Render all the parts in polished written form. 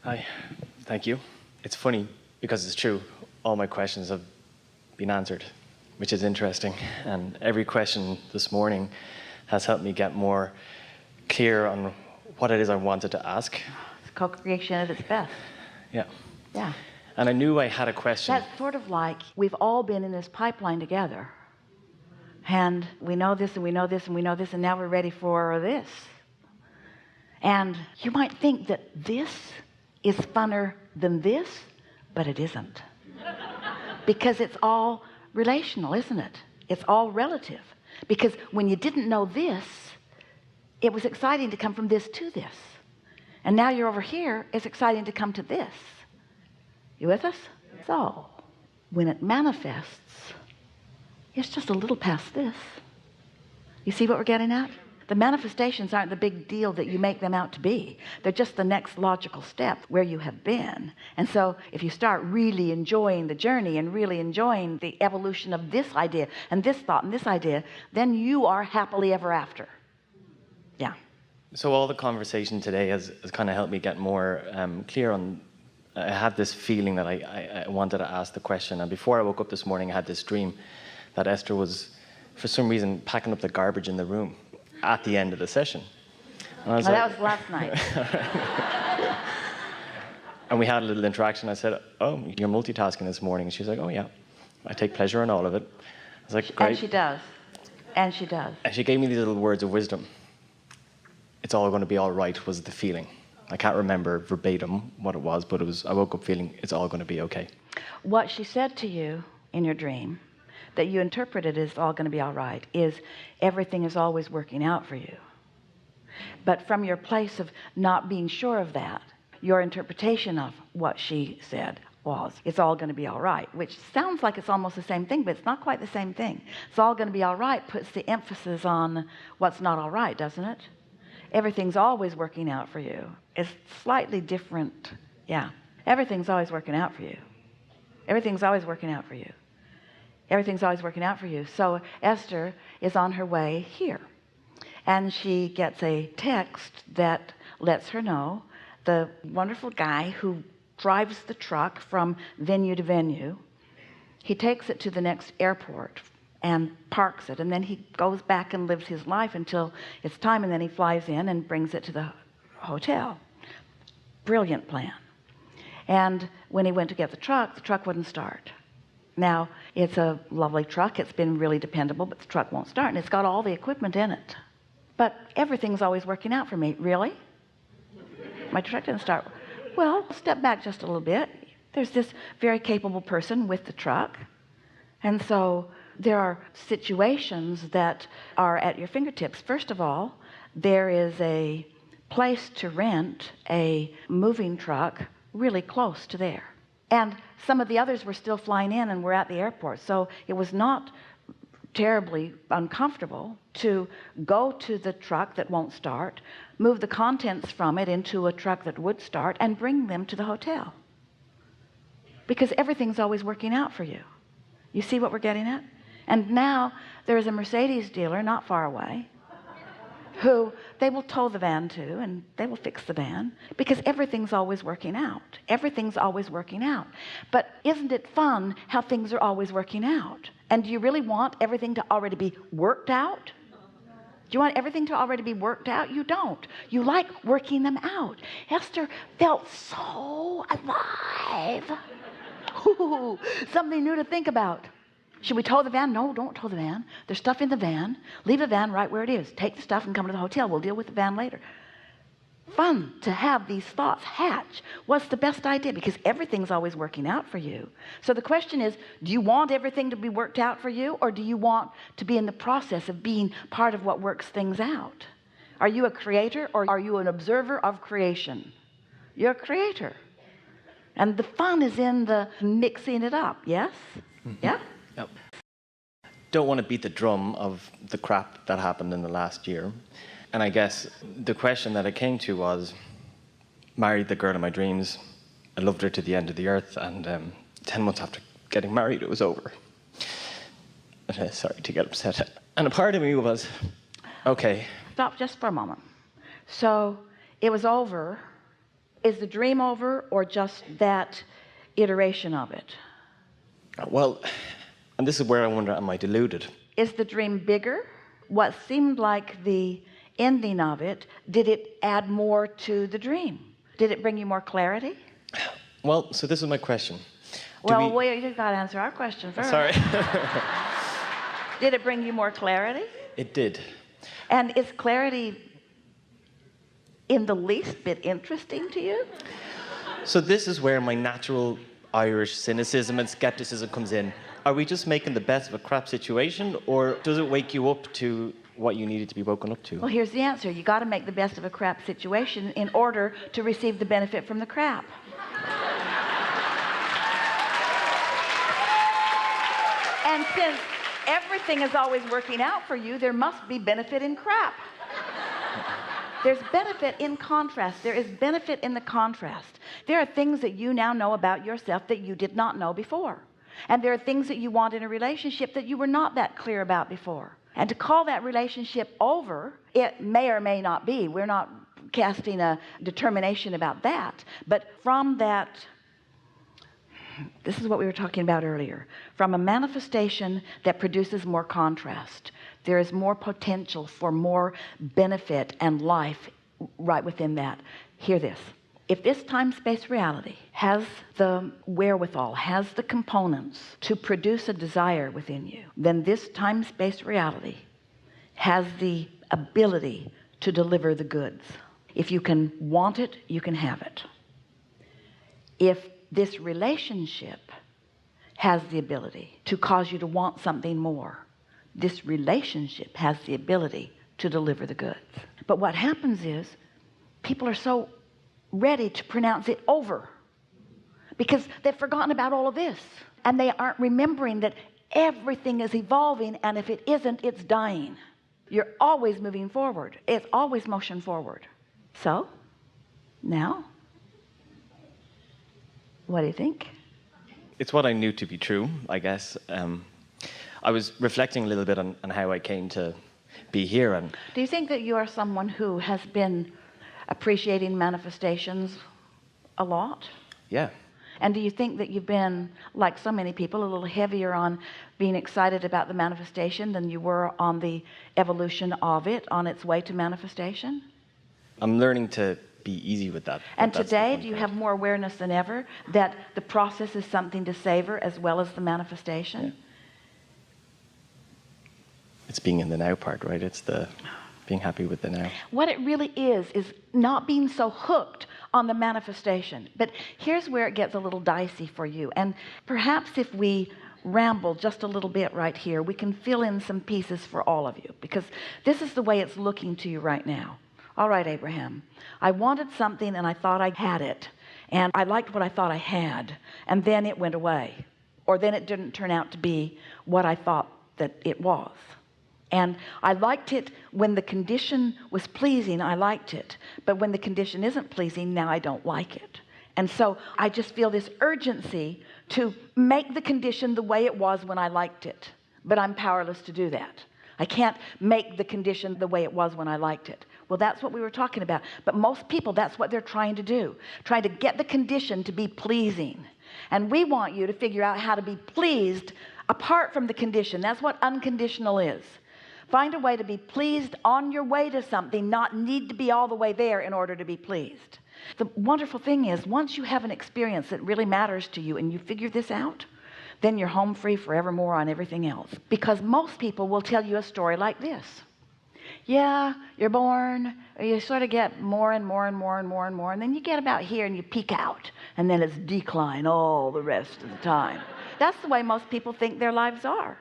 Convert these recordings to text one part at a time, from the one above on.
Hi, thank you. It's funny because it's true. All my questions have been answered, which is interesting. And every question this morning has helped me get more clear on what it is I wanted to ask. It's co-creation at its best. Yeah. Yeah. And I knew I had a question. That's sort of like we've all been in this pipeline together. And we know this and we know this and we know this, and now we're ready for this. And you might think that this is funner than this, but it isn't. Because it's all relational, isn't it? It's all relative. Because when you didn't know this, it was exciting to come from this to this. And now you're over here, it's exciting to come to this. You with us? So, when it manifests, it's just a little past this. You see what we're getting at? The manifestations aren't the big deal that you make them out to be. They're just the next logical step where you have been. And so if you start really enjoying the journey and really enjoying the evolution of this idea and this thought and this idea, then you are happily ever after. Yeah. So all the conversation today has kind of helped me get more clear on. I had this feeling that I wanted to ask the question. And before I woke up this morning, I had this dream that Esther was, for some reason, packing up the garbage in the room at the end of the session. And I was that was last night. And we had a little interaction. I said, "Oh, you're multitasking this morning." And she was like, "Oh, yeah. I take pleasure in all of it." I was like, "Great." And she does. And she does. And she gave me these little words of wisdom. It's all going to be all right was the feeling. I can't remember verbatim what it was, but I woke up feeling it's all going to be okay. What she said to you in your dream that you interpreted as all going to be all right is everything is always working out for you. But from your place of not being sure of that, your interpretation of what she said was it's all going to be all right, which sounds like it's almost the same thing, but it's not quite the same thing. It's all going to be all right puts the emphasis on what's not all right, doesn't it? Everything's always working out for you. It's slightly different. Yeah. Everything's always working out for you. Everything's always working out for you. Everything's always working out for you. So Esther is on her way here, and she gets a text that lets her know the wonderful guy who drives the truck from venue to venue, he takes it to the next airport and parks it, and then he goes back and lives his life until it's time, and then he flies in and brings it to the hotel. Brilliant plan. And when he went to get the truck wouldn't start. Now, it's a lovely truck. It's been really dependable, but the truck won't start, and it's got all the equipment in it. But everything's always working out for me. Really? My truck didn't start. Well, step back just a little bit. There's this very capable person with the truck, and so there are situations that are at your fingertips. First of all, there is a place to rent a moving truck really close to there. And some of the others were still flying in and were at the airport. So it was not terribly uncomfortable to go to the truck that won't start, move the contents from it into a truck that would start, and bring them to the hotel. Because everything's always working out for you. You see what we're getting at? And now there is a Mercedes dealer not far away who they will tow the van to, and they will fix the van, because everything's always working out. Everything's always working out. But isn't it fun how things are always working out? And do you really want everything to already be worked out? Do you want everything to already be worked out? You don't. You like working them out. Esther felt so alive. Ooh, something new to think about. Should we tow the van? No, don't tow the van. There's stuff in the van. Leave the van right where it is. Take the stuff and come to the hotel. We'll deal with the van later. Fun to have these thoughts hatch. What's the best idea? Because everything's always working out for you. So the question is, do you want everything to be worked out for you, or do you want to be in the process of being part of what works things out? Are you a creator, or are you an observer of creation? You're a creator. And the fun is in the mixing it up, yes? Mm-hmm. Yeah? Yep. Don't want to beat the drum of the crap that happened in the last year. And I guess the question that it came to was, married the girl of my dreams. I loved her to the end of the earth. And 10 months after getting married, it was over. Sorry to get upset. And a part of me was, okay. Stop just for a moment. So it was over Is the dream over, or just that iteration of it? Well, and this is where I wonder, am I deluded? Is the dream bigger? What seemed like the ending of it, did it add more to the dream? Did it bring you more clarity? Well, so this is my question. Well, wait, you've got to answer our question first. Sorry. Did it bring you more clarity? It did. And is clarity in the least bit interesting to you? So this is where my natural Irish cynicism and skepticism comes in. Are we just making the best of a crap situation, or does it wake you up to what you needed to be woken up to? Well, here's the answer. You got to make the best of a crap situation in order to receive the benefit from the crap. And since everything is always working out for you, there must be benefit in crap. There's benefit in contrast. There is benefit in the contrast. There are things that you now know about yourself that you did not know before. And there are things that you want in a relationship that you were not that clear about before. And to call that relationship over, it may or may not be. We're not casting a determination about that. But from that, this is what we were talking about earlier. From a manifestation that produces more contrast, there is more potential for more benefit and life right within that. Hear this. If this time-space reality has the wherewithal, has the components to produce a desire within you, then this time-space reality has the ability to deliver the goods. If you can want it, you can have it. If this relationship has the ability to cause you to want something more, this relationship has the ability to deliver the goods. But what happens is people are so ready to pronounce it over because they've forgotten about all of this, and they aren't remembering that everything is evolving, and if it isn't, it's dying. You're always moving forward. It's always motion forward. So now, what do you think? It's what I knew to be true, I guess. I was reflecting a little bit on how I came to be here. And do you think that you are someone who has been appreciating manifestations a lot? Yeah. And do you think that you've been, like so many people, a little heavier on being excited about the manifestation than you were on the evolution of it on its way to manifestation? I'm learning to be easy with that. And today, do you have more awareness than ever that the process is something to savor as well as the manifestation? Yeah. It's being in the now part, right? It's the being happy with the now. What it really is not being so hooked on the manifestation. But here's where it gets a little dicey for you. And perhaps if we ramble just a little bit right here, we can fill in some pieces for all of you, because this is the way it's looking to you right now. All right, Abraham, I wanted something and I thought I had it, and I liked what I thought I had, and then it went away, or then it didn't turn out to be what I thought that it was. And I liked it when the condition was pleasing, I liked it. But when the condition isn't pleasing, now I don't like it. And so I just feel this urgency to make the condition the way it was when I liked it. But I'm powerless to do that. I can't make the condition the way it was when I liked it. Well, that's what we were talking about. But most people, that's what they're trying to do. Trying to get the condition to be pleasing. And we want you to figure out how to be pleased apart from the condition. That's what unconditional is. Find a way to be pleased on your way to something, not need to be all the way there in order to be pleased. The wonderful thing is, once you have an experience that really matters to you and you figure this out, then you're home free forevermore on everything else. Because most people will tell you a story like this. Yeah, you're born, you sort of get more and more and more and more and more, and then you get about here and you peak out, and then it's decline all the rest of the time. That's the way most people think their lives are.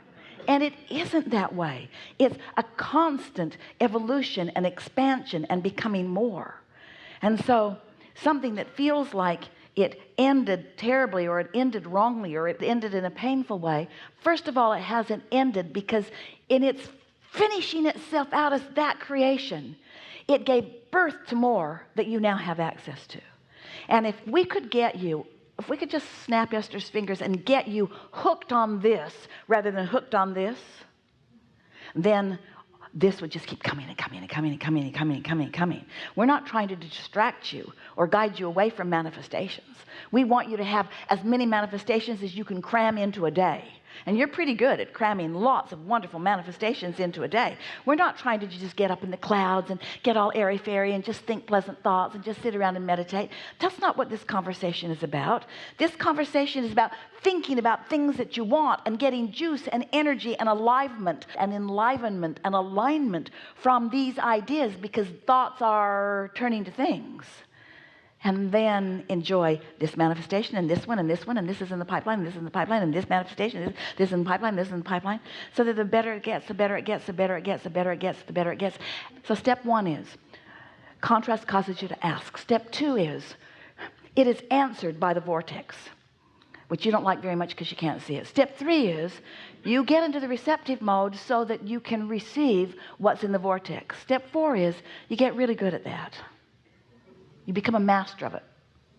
And it isn't that way. It's a constant evolution and expansion and becoming more. And so something that feels like it ended terribly, or it ended wrongly, or it ended in a painful way, first of all, it hasn't ended, because in its finishing itself out as that creation, it gave birth to more that you now have access to. And if we could get you, if we could just snap Esther's fingers and get you hooked on this rather than hooked on this, then this would just keep coming and coming and coming and coming and coming and coming and coming. We're not trying to distract you or guide you away from manifestations. We want you to have as many manifestations as you can cram into a day. And you're pretty good at cramming lots of wonderful manifestations into a day. We're not trying to just get up in the clouds and get all airy-fairy and just think pleasant thoughts and just sit around and meditate. That's not what this conversation is about. This conversation is about thinking about things that you want and getting juice and energy and enlivenment and alignment from these ideas, because thoughts are turning to things. And then enjoy this manifestation and this one and this one, and this is in the pipeline, and this is in the pipeline, and this manifestation, this is in the pipeline, this is in the pipeline. So that the better it gets, the better it gets, the better it gets, the better it gets, the better it gets. So step 1 is, contrast causes you to ask. Step 2 is, it is answered by the vortex, which you don't like very much because you can't see it. Step 3 is, you get into the receptive mode so that you can receive what's in the vortex. Step 4 is, you get really good at that. You become a master of it.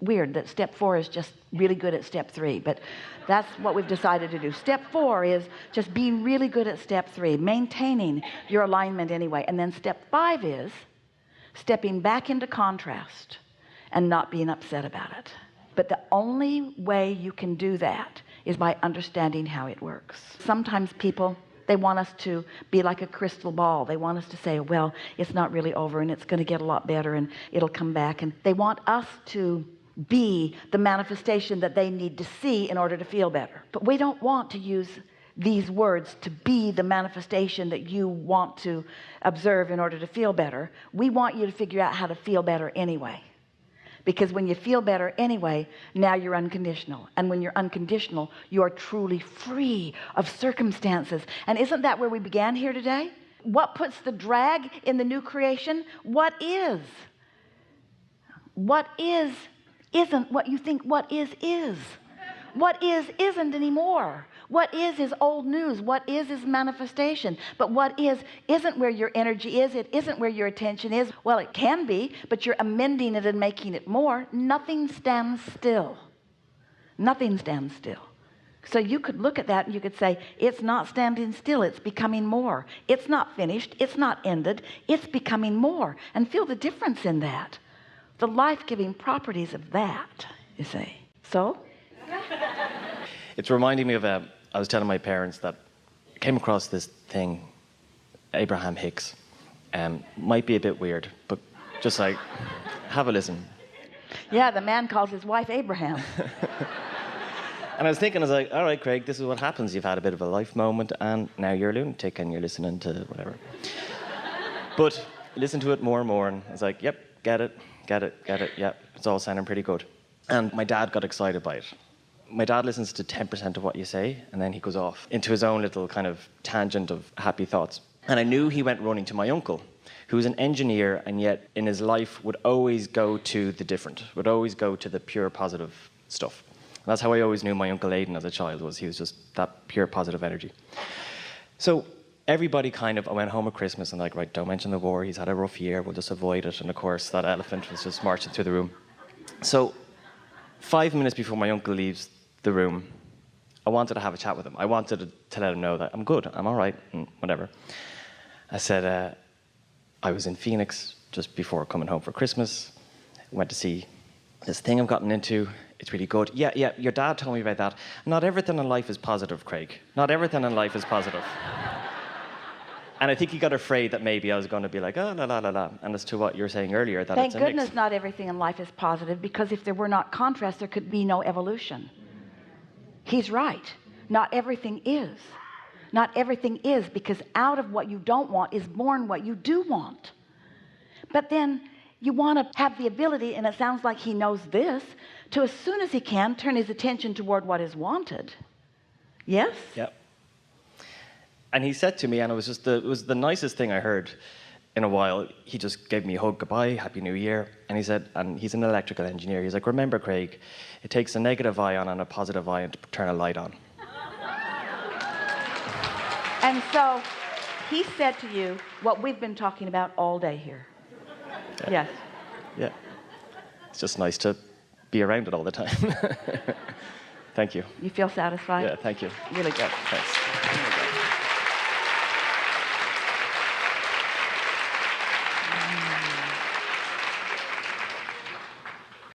Weird that step 4 is just really good at step 3, but that's what we've decided to do. Step 4 is just being really good at step 3, maintaining your alignment anyway. And then step 5 is stepping back into contrast and not being upset about it. But the only way you can do that is by understanding how it works. Sometimes people, they want us to be like a crystal ball. They want us to say, well, it's not really over and it's going to get a lot better and it'll come back. And they want us to be the manifestation that they need to see in order to feel better. But we don't want to use these words to be the manifestation that you want to observe in order to feel better. We want you to figure out how to feel better anyway. Because when you feel better anyway, now you're unconditional. And when you're unconditional, you are truly free of circumstances. And isn't that where we began here today? What puts the drag in the new creation? What is? What is isn't what you think what is. What is isn't anymore. What is old news. What is manifestation. But what is isn't where your energy is. It isn't where your attention is. Well, it can be, but you're amending it and making it more. Nothing stands still. Nothing stands still. So you could look at that and you could say, it's not standing still, it's becoming more. It's not finished, it's not ended, it's becoming more. And feel the difference in that. The life-giving properties of that, you see. So? It's reminding me of I was telling my parents that I came across this thing, Abraham Hicks. Might be a bit weird, but just like, have a listen. Yeah, the man calls his wife Abraham. And I was thinking, I was like, all right, Craig, this is what happens. You've had a bit of a life moment, and now you're a lunatic, and you're listening to whatever. But listen to it more and more, and I was like, yep, get it, yep, it's all sounding pretty good. And my dad got excited by it. My dad listens to 10% of what you say, and then he goes off into his own little kind of tangent of happy thoughts. And I knew he went running to my uncle, who was an engineer, and yet in his life would always go to the different, would always go to the pure positive stuff. And that's how I always knew my Uncle Aidan as a child, was he was just that pure positive energy. So everybody kind of, I went home at Christmas and like, right, don't mention the war, he's had a rough year, we'll just avoid it. And of course, that elephant was just marching through the room. So 5 minutes before my uncle leaves the room, I wanted to have a chat with him. I wanted to let him know that I'm good, I'm all right, and whatever. I said, I was in Phoenix just before coming home for Christmas. Went to see this thing I've gotten into. It's really good. Yeah, your dad told me about that. Not everything in life is positive, Craig. Not everything in life is positive. And I think he got afraid that maybe I was going to be like, oh, la, la, la, la. And as to what you were saying earlier, that Thank it's a goodness mix. not everything in life is positive, because if there were not contrast, there could be no evolution. He's right. Not everything is. Not everything is, because out of what you don't want is born what you do want. But then you want to have the ability, and it sounds like he knows this, to as soon as he can turn his attention toward what is wanted. Yes? Yep. And he said to me, and it was the nicest thing I heard in a while. He just gave me a hug, goodbye, Happy New Year. And he said, and he's an electrical engineer, he's like, remember, Craig, it takes a negative ion and a positive ion to turn a light on. And so he said to you what we've been talking about all day here. Yeah. Yes. Yeah. It's just nice to be around it all the time. Thank you. You feel satisfied? Yeah, thank you. Really good. Thanks.